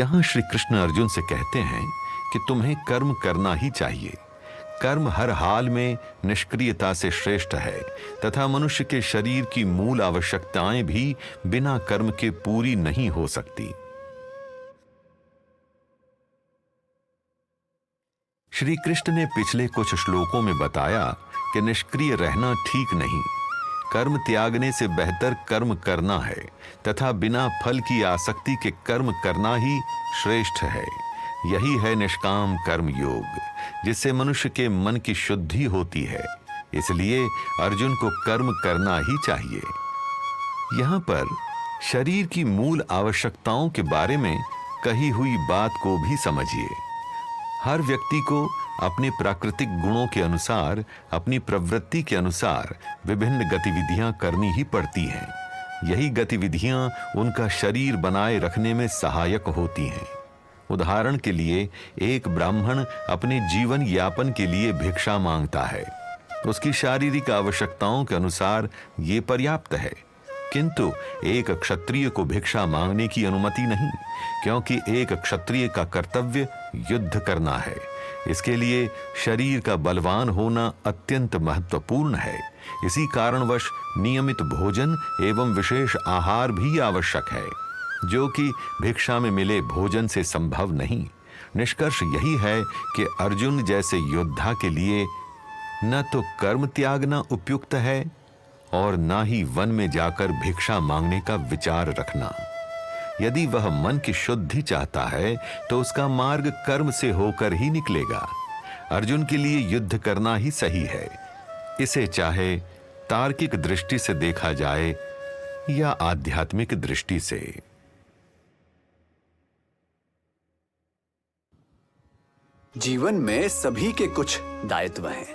यहां श्री कृष्ण अर्जुन से कहते हैं कि तुम्हें कर्म करना ही चाहिए। कर्म हर हाल में निष्क्रियता से श्रेष्ठ है तथा मनुष्य के शरीर की मूल आवश्यकताएं भी बिना कर्म के पूरी नहीं हो सकती। श्री कृष्ण ने पिछले कुछ श्लोकों में बताया कि निष्क्रिय रहना ठीक नहीं। कर्म त्यागने से बेहतर कर्म करना है तथा बिना फल की आसक्ति के कर्म करना ही श्रेष्ठ है। यही है निष्काम कर्म योग, जिससे मनुष्य के मन की शुद्धि होती है। इसलिए अर्जुन को कर्म करना ही चाहिए। यहां पर शरीर की मूल आवश्यकताओं के बारे में कही हुई बात को भी समझिए। हर व्यक्ति को अपने प्राकृतिक गुणों के अनुसार, अपनी प्रवृत्ति के अनुसार विभिन्न गतिविधियां करनी ही पड़ती हैं। यही गतिविधियां उनका शरीर बनाए रखने में सहायक होती हैं। उदाहरण के लिए, एक ब्राह्मण अपने जीवन यापन के लिए भिक्षा मांगता है। उसकी शारीरिक आवश्यकताओं के अनुसार ये पर्याप्त है, किंतु एक क्षत्रिय को भिक्षा मांगने की अनुमति नहीं, क्योंकि एक क्षत्रिय का कर्तव्य युद्ध करना है। इसके लिए शरीर का बलवान होना अत्यंत महत्वपूर्ण है। इसी कारणवश नियमित भोजन एवं विशेष आहार भी आवश्यक है, जो कि भिक्षा में मिले भोजन से संभव नहीं। निष्कर्ष यही है कि अर्जुन जैसे योद्धा के लिए न तो कर्म त्यागना उपयुक्त है और न ही वन में जाकर भिक्षा मांगने का विचार रखना। यदि वह मन की शुद्धि चाहता है तो उसका मार्ग कर्म से होकर ही निकलेगा। अर्जुन के लिए युद्ध करना ही सही है। इसे चाहे तार्किक दृष्टि से देखा जाए या आध्यात्मिक दृष्टि से। जीवन में सभी के कुछ दायित्व हैं,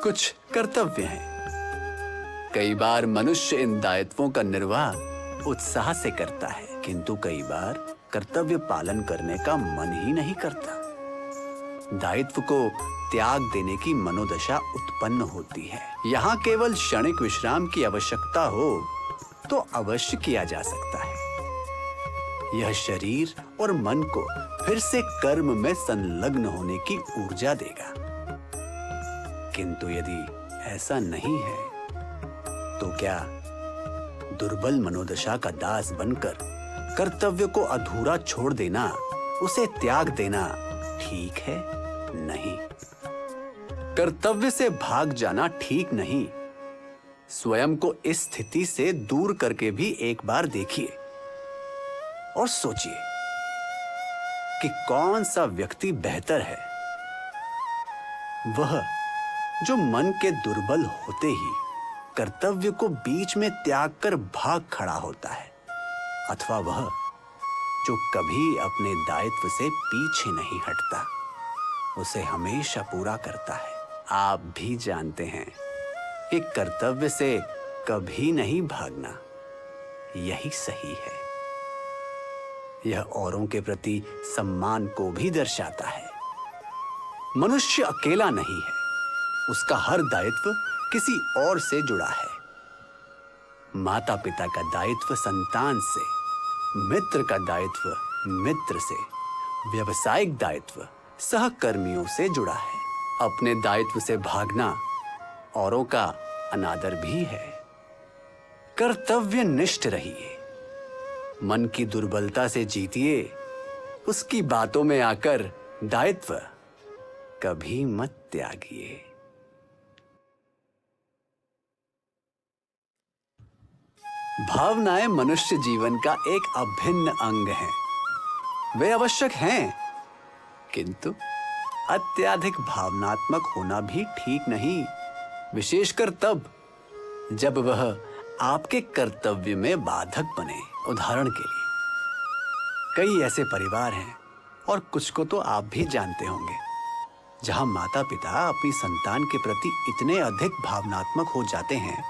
कुछ कर्तव्य हैं। कई बार मनुष्य इन दायित्वों का निर्वाह उत्साह से करता है, किंतु कई बार कर्तव्य पालन करने का मन ही नहीं करता। दायित्व को त्याग देने की मनोदशा उत्पन्न होती है। यहाँ केवल क्षणिक विश्राम की आवश्यकता हो तो अवश्य किया जा सकता है। यह शरीर और मन को फिर से कर्म में संलग्न होने की ऊर्जा देगा। किंतु यदि ऐसा नहीं है तो क्या दुर्बल मनोदशा का दास बनकर कर्तव्य को अधूरा छोड़ देना, उसे त्याग देना ठीक है? नहीं। कर्तव्य से भाग जाना ठीक नहीं। स्वयं को इस स्थिति से दूर करके भी एक बार देखिए और सोचिए कि कौन सा व्यक्ति बेहतर है, वह जो मन के दुर्बल होते ही कर्तव्य को बीच में त्याग कर भाग खड़ा होता है, अथवा वह जो कभी अपने दायित्व से पीछे नहीं हटता, उसे हमेशा पूरा करता है। आप भी जानते हैं कि कर्तव्य से कभी नहीं भागना यही सही है। यह औरों के प्रति सम्मान को भी दर्शाता है। मनुष्य अकेला नहीं है, उसका हर दायित्व किसी और से जुड़ा है। माता पिता का दायित्व संतान से, मित्र का दायित्व मित्र से, व्यवसायिक दायित्व सहकर्मियों से जुड़ा है। अपने दायित्व से भागना औरों का अनादर भी है। कर्तव्य निष्ठ रहिए, मन की दुर्बलता से जीतिए, उसकी बातों में आकर दायित्व कभी मत त्यागिए। भावनाएं मनुष्य जीवन का एक अभिन्न अंग हैं। वे आवश्यक हैं, किंतु अत्यधिक भावनात्मक होना भी ठीक नहीं, विशेषकर तब जब वह आपके कर्तव्य में बाधक बने। उदाहरण के लिए, कई ऐसे परिवार हैं, और कुछ को तो आप भी जानते होंगे, जहां माता पिता अपनी संतान के प्रति इतने अधिक भावनात्मक हो जाते हैं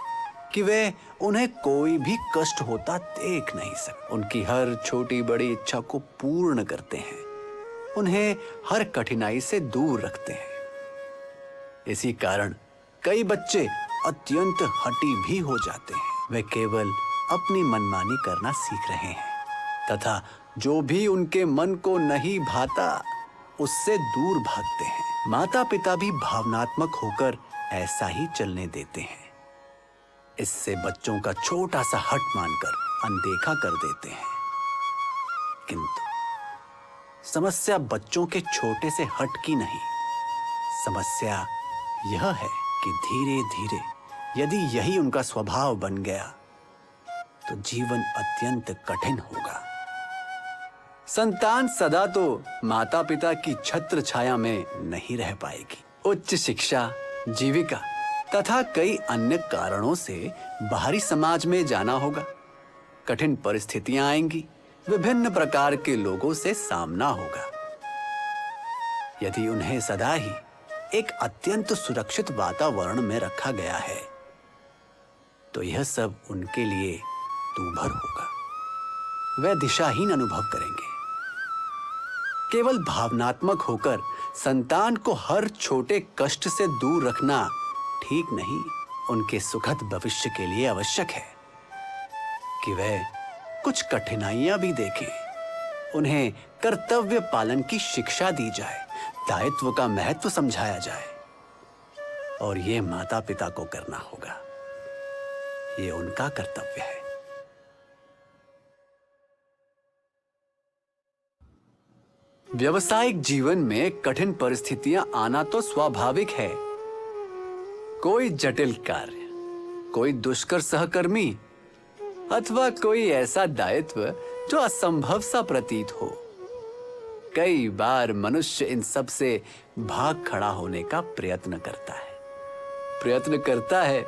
कि वे उन्हें कोई भी कष्ट होता देख नहीं सकते। उनकी हर छोटी बड़ी इच्छा को पूर्ण करते हैं, उन्हें हर कठिनाई से दूर रखते हैं। इसी कारण कई बच्चे अत्यंत हठी भी हो जाते हैं। वे केवल अपनी मनमानी करना सीख रहे हैं तथा जो भी उनके मन को नहीं भाता उससे दूर भागते हैं। माता पिता भी भावनात्मक होकर ऐसा ही चलने देते हैं। इससे बच्चों का छोटा सा हट मानकर अनदेखा कर देते हैं। किंतु समस्या बच्चों के छोटे से हट की नहीं, समस्या यह है कि धीरे धीरे यदि यही उनका स्वभाव बन गया तो जीवन अत्यंत कठिन होगा। संतान सदा तो माता पिता की छत्र छाया में नहीं रह पाएगी। उच्च शिक्षा, जीविका तथा कई अन्य कारणों से बाहरी समाज में जाना होगा। कठिन परिस्थितियां आएंगी, विभिन्न प्रकार के लोगों से सामना होगा। यदि उन्हें सदा ही एक अत्यंत सुरक्षित वातावरण में रखा गया है तो यह सब उनके लिए दूभर होगा। वे दिशाहीन अनुभव करेंगे। केवल भावनात्मक होकर संतान को हर छोटे कष्ट से दूर रखना ठीक नहीं। उनके सुखद भविष्य के लिए आवश्यक है कि वे कुछ कठिनाइयां भी देखें। उन्हें कर्तव्य पालन की शिक्षा दी जाए, दायित्व का महत्व समझाया जाए, और ये माता पिता को करना होगा। ये उनका कर्तव्य है। व्यावसायिक जीवन में कठिन परिस्थितियां आना तो स्वाभाविक है। कोई जटिल कार्य, कोई दुष्कर सहकर्मी अथवा कोई ऐसा दायित्व जो असंभव सा प्रतीत हो। कई बार मनुष्य इन सब से भाग खड़ा होने का प्रयत्न करता है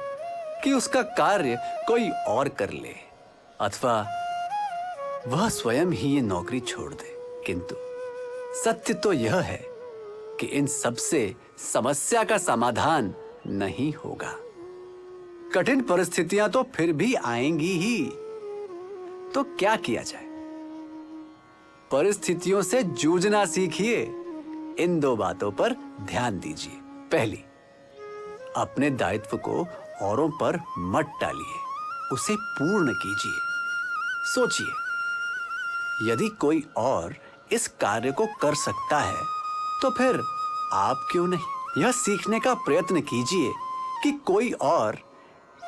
कि उसका कार्य कोई और कर ले अथवा वह स्वयं ही ये नौकरी छोड़ दे। किंतु सत्य तो यह है कि इन सब से समस्या का समाधान नहीं होगा। कठिन परिस्थितियां तो फिर भी आएंगी ही। तो क्या किया जाए? परिस्थितियों से जूझना सीखिए। इन दो बातों पर ध्यान दीजिए। पहली, अपने दायित्व को औरों पर मत टालिए, उसे पूर्ण कीजिए। सोचिए, यदि कोई और इस कार्य को कर सकता है तो फिर आप क्यों नहीं? यह सीखने का प्रयत्न कीजिए कि कोई और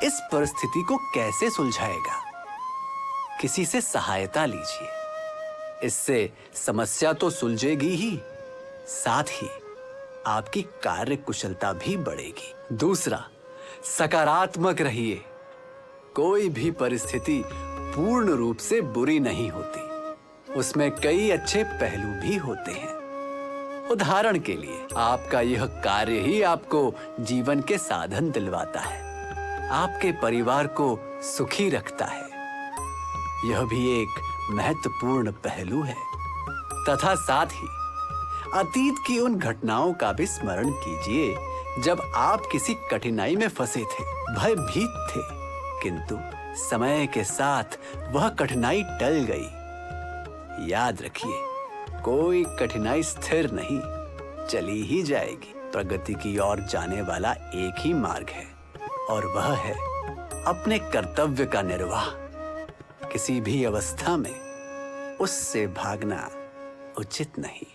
इस परिस्थिति को कैसे सुलझाएगा। किसी से सहायता लीजिए। इससे समस्या तो सुलझेगी ही, साथ ही आपकी कार्य कुशलता भी बढ़ेगी। दूसरा, सकारात्मक रहिए। कोई भी परिस्थिति पूर्ण रूप से बुरी नहीं होती, उसमें कई अच्छे पहलू भी होते हैं। उदाहरण के लिए, आपका यह कार्य ही आपको जीवन के साधन दिलवाता है, आपके परिवार को सुखी रखता है। यह भी एक महत्वपूर्ण पहलू है। तथा साथ ही अतीत की उन घटनाओं का भी स्मरण कीजिए जब आप किसी कठिनाई में फंसे थे, भयभीत थे, किंतु समय के साथ वह कठिनाई टल गई। याद रखिए, कोई कठिनाई स्थिर नहीं, चली ही जाएगी। प्रगति की ओर जाने वाला एक ही मार्ग है, और वह है अपने कर्तव्य का निर्वाह। किसी भी अवस्था में उससे भागना उचित नहीं।